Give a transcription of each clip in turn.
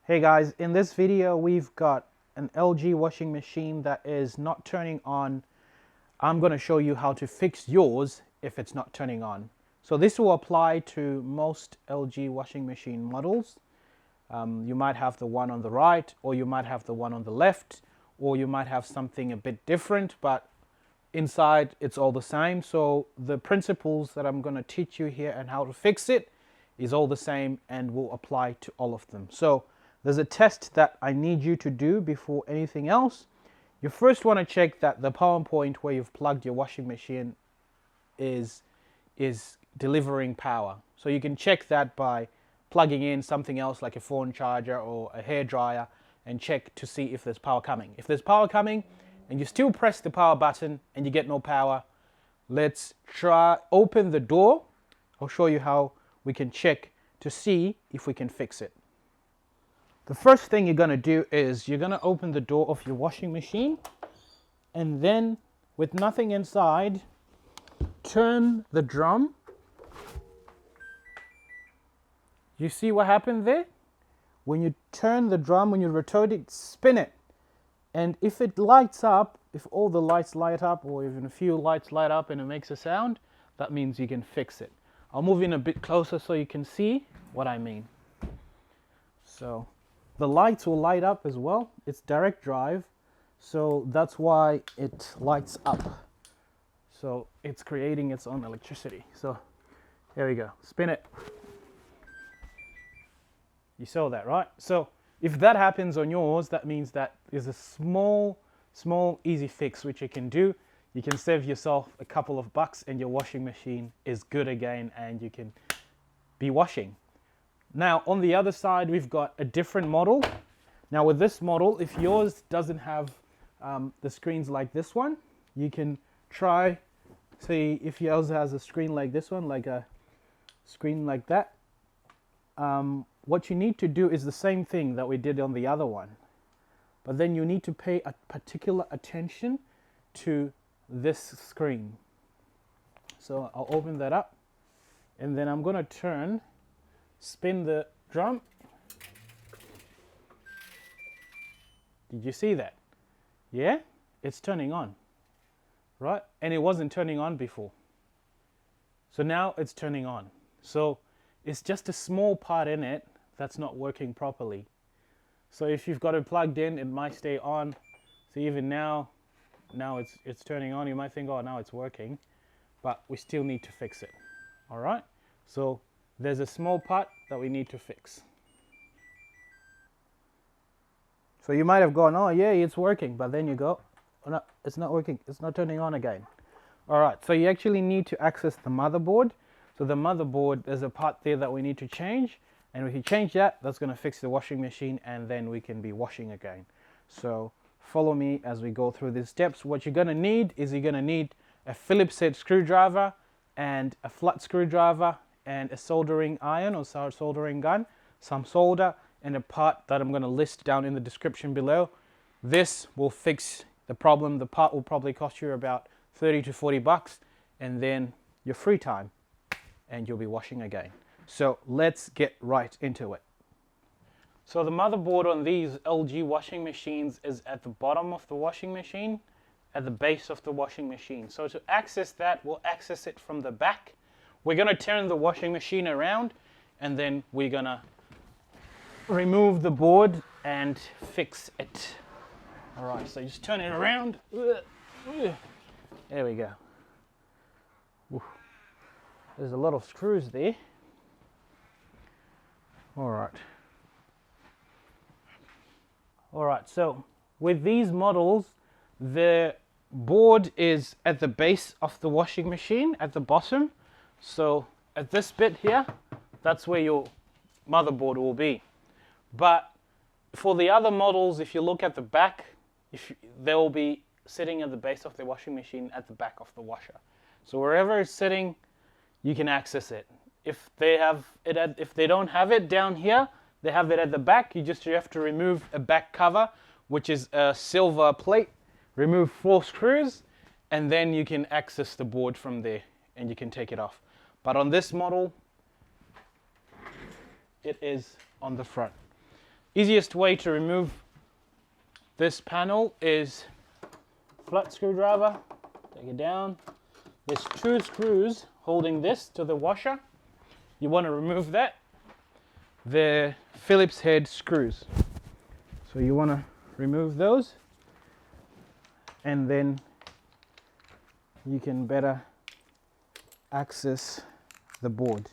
Hey guys, in this video we've got an LG washing machine that is not turning on. I'm going to show you how to fix yours if it's not turning on. So this will apply to most LG washing machine models. You might have the one on the right, or you might have the one on the left, or you might have something a bit different, but inside it's all the same. So the principles that I'm going to teach you here and how to fix it is all the same and will apply to all of them. So there's a test that I need you to do before anything else. You first want to check that the power point where you've plugged your washing machine is delivering power. So you can check that by plugging in something else like a phone charger or a hair dryer and check to see if there's power coming. If there's power coming and you still press the power button and you get no power, let's try open the door. I'll show you how we can check to see if we can fix it. The first thing you're going to do is you're going to open the door of your washing machine, and then with nothing inside, turn the drum. You see what happened there? When you turn the drum, when you rotate it, spin it. And if it lights up, if all the lights light up, or even a few lights light up and it makes a sound, that means you can fix it. I'll move in a bit closer so you can see what I mean. So the lights will light up as well. It's direct drive, so that's why it lights up. So it's creating its own electricity. So here we go, spin it. You saw that, right? So if that happens on yours, that means that there's a small, easy fix which you can do. You can save yourself a couple of bucks and your washing machine is good again and you can be washing. Now on the other side, we've got a different model. Now with this model, if yours doesn't have the screens like this one, you can try, see if yours has a screen like this one, like a screen like that. What you need to do is the same thing that we did on the other one, but then you need to pay a particular attention to this screen. So I'll open that up and then I'm going to spin the drum. Did you see that? Yeah, it's turning on, right? And it wasn't turning on before. So now it's turning on. So it's just a small part in it that's not working properly. So if you've got it plugged in, it might stay on. So even now it's turning on. You might think, oh, now it's working, but we still need to fix it. All right. So there's a small part that we need to fix. So you might have gone, oh yeah, it's working, but then you go, oh, no, it's not working. It's not turning on again. All right. So you actually need to access the motherboard. So the motherboard, there's a part there that we need to change. And if you change that, that's going to fix the washing machine and then we can be washing again. So follow me as we go through these steps. What you're going to need is you're going to need a Phillips head screwdriver and a flat screwdriver and a soldering iron or soldering gun, some solder, and a part that I'm going to list down in the description below. This will fix the problem. The part will probably cost you about 30 to 40 bucks, and then your free time and you'll be washing again. So let's get right into it. So the motherboard on these LG washing machines is at the bottom of the washing machine, at the base of the washing machine. So to access that, we'll access it from the back. We're going to turn the washing machine around and then we're going to remove the board and fix it. All right, so just turn it around. There we go. There's a lot of screws there. All right, so with these models, the board is at the base of the washing machine at the bottom. So at this bit here, that's where your motherboard will be. But for the other models, if you look at the back, they will be sitting at the base of the washing machine at the back of the washer. So wherever it's sitting, you can access it. If they don't have it down here, they have it at the back. You have to remove a back cover, which is a silver plate. Remove 4 screws, and then you can access the board from there, and you can take it off. But on this model, it is on the front. Easiest way to remove this panel is flat screwdriver. Take it down. There's 2 screws holding this to the washer. You want to remove that. They're Phillips head screws. So you want to remove those, and then you can better access the board.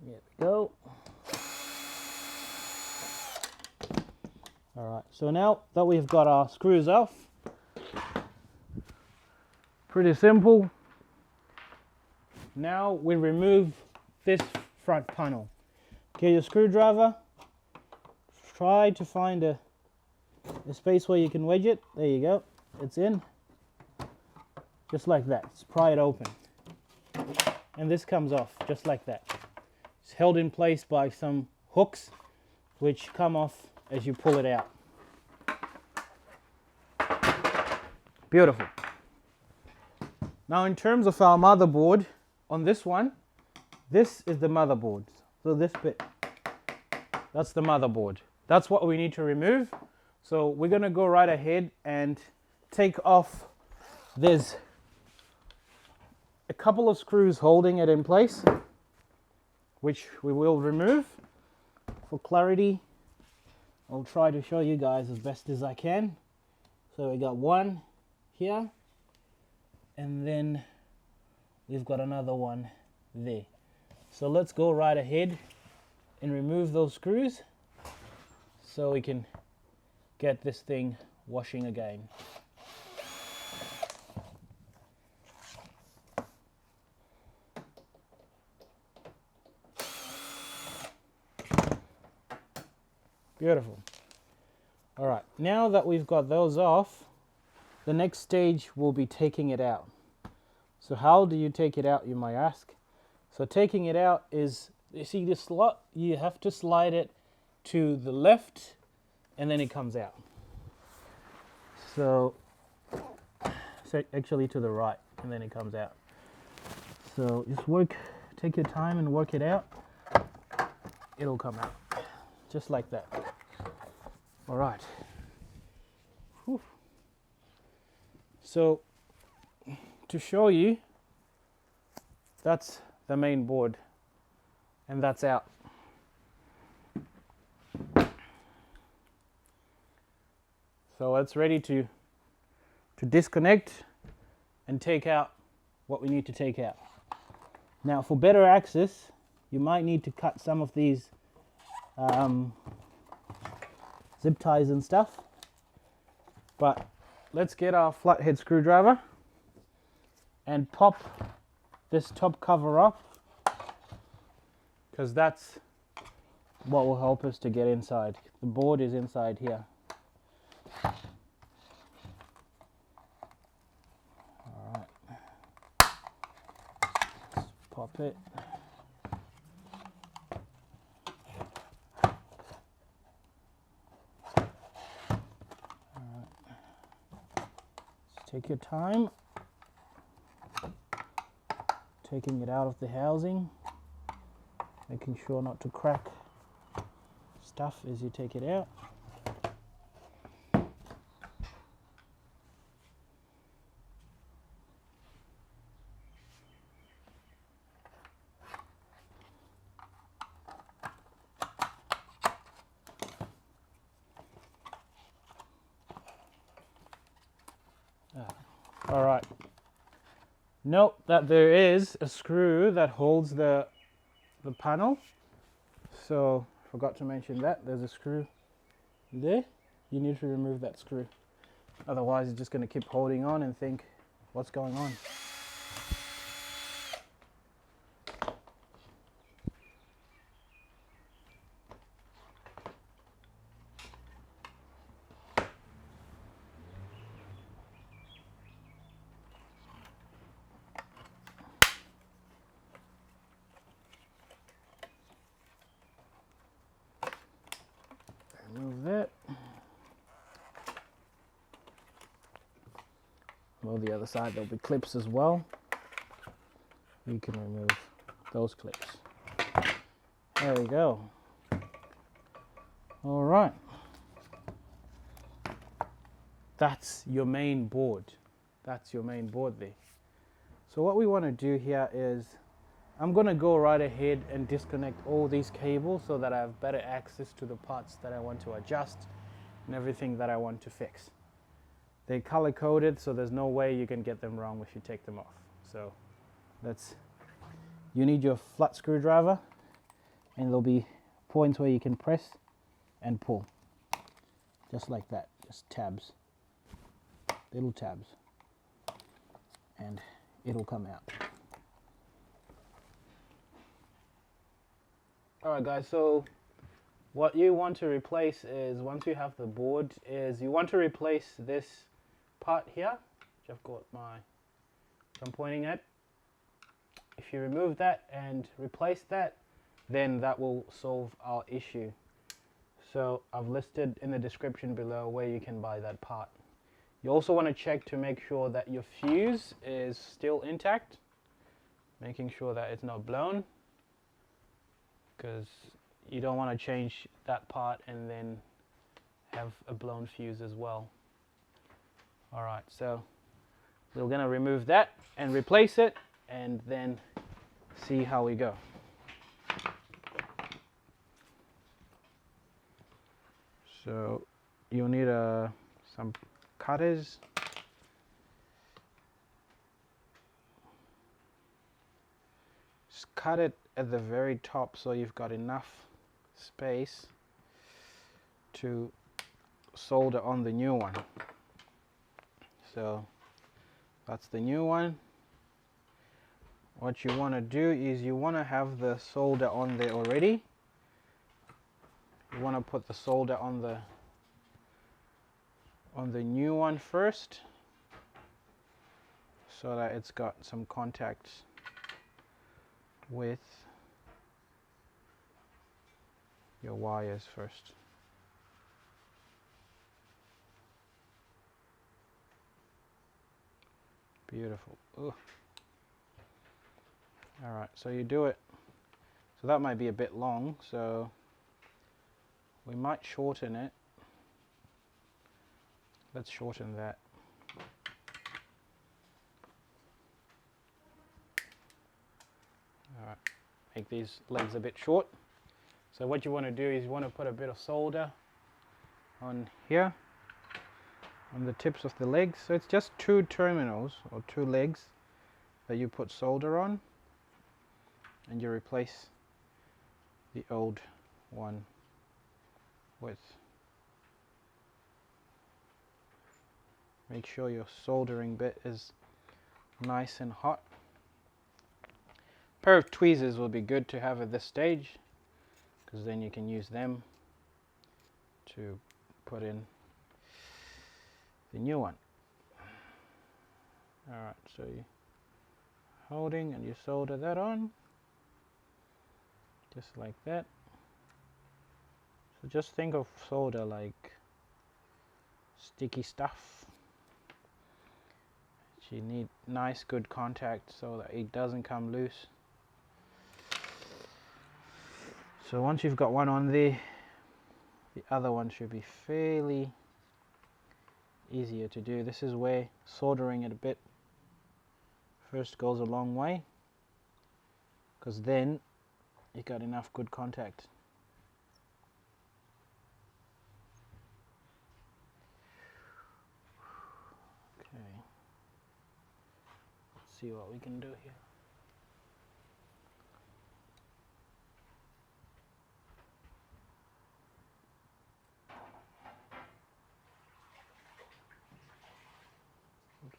There we go. All right, so now that we've got our screws off, pretty simple. Now we remove this front panel. Get your screwdriver, try to find a space where you can wedge it. There you go, it's in. Just like that, just pry it open. And this comes off, just like that. It's held in place by some hooks, which come off as you pull it out. Beautiful. Now in terms of our motherboard, on this one, this is the motherboard. So this bit, that's the motherboard. That's what we need to remove. So we're going to go right ahead and take off. There's a couple of screws holding it in place, which we will remove. For clarity, I'll try to show you guys as best as I can. So we got one here, and then we've got another one there. So let's go right ahead and remove those screws so we can get this thing washing again. Beautiful. All right, now that we've got those off, the next stage will be taking it out. So how do you take it out, you might ask? So taking it out is, you see this slot, you have to slide it to the left and then it comes out. So actually to the right and then it comes out. So just take your time and work it out. It'll come out just like that. All right. Whew. So to show you, that's the main board and that's out. So it's ready to disconnect and take out what we need to take out. Now for better access, you might need to cut some of these zip ties and stuff, but let's get our flathead screwdriver and pop this top cover off, because that's what will help us to get inside. The board is inside here. All right, let's pop it. Take your time, taking it out of the housing, making sure not to crack stuff as you take it out. All right. Note that there is a screw that holds the panel. So forgot to mention that there's a screw there. You need to remove that screw. Otherwise, it's just going to keep holding on and think, what's going on? Remove that. Well, the other side there'll be clips as well. You can remove those clips. There we go. All right. That's your main board. That's your main board there. So what we want to do here is, I'm going to go right ahead and disconnect all these cables so that I have better access to the parts that I want to adjust and everything that I want to fix. They're color coded, so there's no way you can get them wrong if you take them off. So you need your flat screwdriver, and there'll be points where you can press and pull. Just like that, just tabs, little tabs, and it'll come out. Alright guys, so what you want to replace is, once you have the board, is you want to replace this part here, which I've got I'm pointing at. If you remove that and replace that, then that will solve our issue. So I've listed in the description below where you can buy that part. You also want to check to make sure that your fuse is still intact, making sure that it's not blown, because you don't want to change that part and then have a blown fuse as well. Alright, so we're going to remove that and replace it, and then see how we go. So you'll need some cutters. Just cut it at the very top so you've got enough space to solder on the new one. So that's the new one. What you want to do is you want to have the solder on there already. You want to put the solder on the new one first, so that it's got some contact with your wires first. Beautiful. Ugh. All right, so you do it. So that might be a bit long, so we might shorten it. Let's shorten that. All right, make these legs a bit short. So what you want to do is you want to put a bit of solder on here, on the tips of the legs. So it's just 2 terminals or 2 legs that you put solder on, and you replace the old one with. Make sure your soldering bit is nice and hot. A pair of tweezers will be good to have at this stage, because then you can use them to put in the new one. Alright, so you're holding and you solder that on, just like that. So just think of solder like sticky stuff. You need nice good contact so that it doesn't come loose. So once you've got one on there, the other one should be fairly easier to do. This is where soldering it a bit first goes a long way, because then you got enough good contact. See what we can do here. Oops.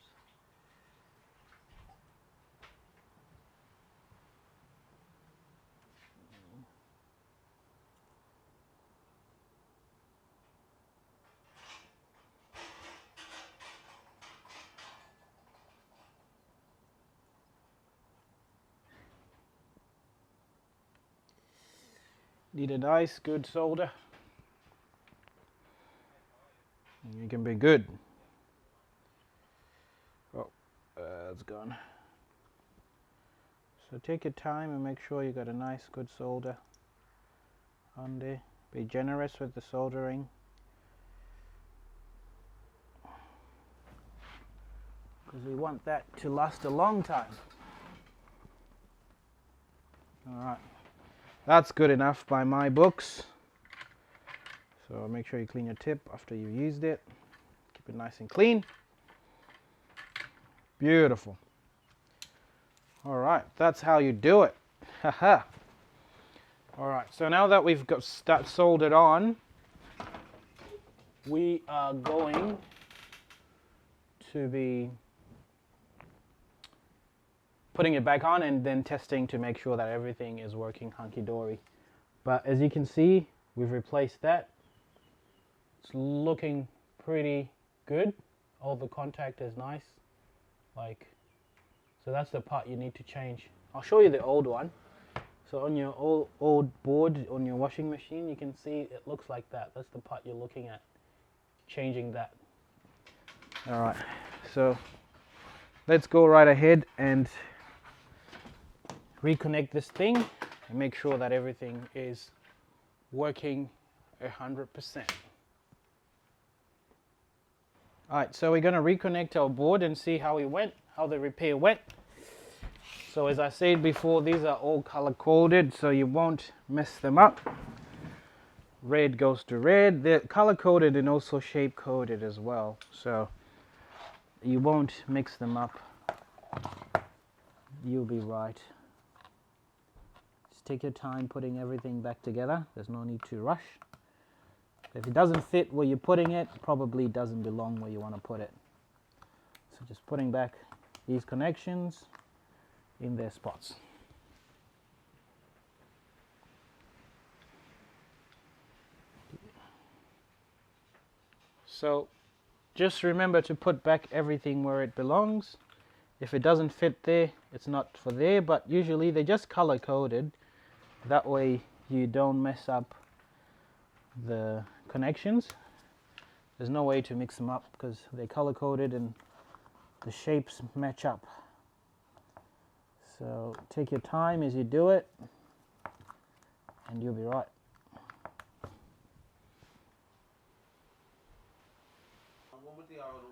Need a nice good solder, and you can be good. Oh, that's gone. So take your time and make sure you got a nice good solder on there. Be generous with the soldering. Because we want that to last a long time. Alright, that's good enough by my books. So make sure you clean your tip after you've used it. Keep it nice and clean. Beautiful. Alright, that's how you do it. Haha. Alright, so now that we've got that soldered on, we are going to be putting it back on and then testing to make sure that everything is working hunky-dory. But as you can see, we've replaced that. It's looking pretty good. All the contact is nice. So that's the part you need to change. I'll show you the old one. So on your old board on your washing machine, you can see it looks like that. That's the part you're looking at. Changing that. Alright, so let's go right ahead and reconnect this thing and make sure that everything is working 100%. Alright, so we're going to reconnect our board and see how the repair went. So as I said before, these are all color coded, so you won't mess them up. Red goes to red. They're color coded and also shape coded as well, so you won't mix them up. You'll be right. Just take your time putting everything back together. There's no need to rush. If it doesn't fit where you're putting it, probably doesn't belong where you want to put it. So just putting back these connections in their spots. So just remember to put back everything where it belongs. If it doesn't fit there, it's not for there, but usually they're just color coded. That way you don't mess up the connections. There's no way to mix them up because they're color coded and the shapes match up. So take your time as you do it and you'll be right.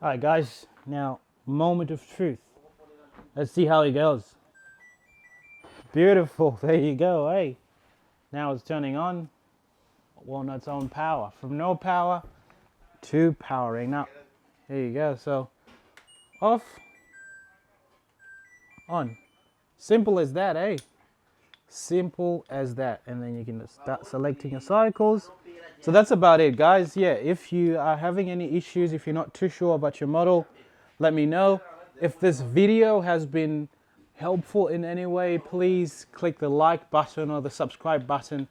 Alright guys, now moment of truth. Let's see how it goes. Beautiful, there you go, hey. Now it's turning on its own power. From no power to powering up. There you go, so off, on. Simple as that, eh? Simple as that. And then you can start selecting your cycles. So that's about it, guys. Yeah, if you are having any issues, if you're not too sure about your model, let me know. If this video has been helpful in any way, please click the like button or the subscribe button.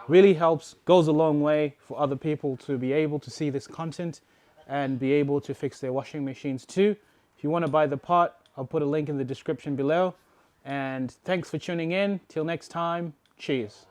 Really helps, goes a long way for other people to be able to see this content and be able to fix their washing machines too. If you want to buy the part, I'll put a link in the description below. And thanks for tuning in. Till next time, cheers.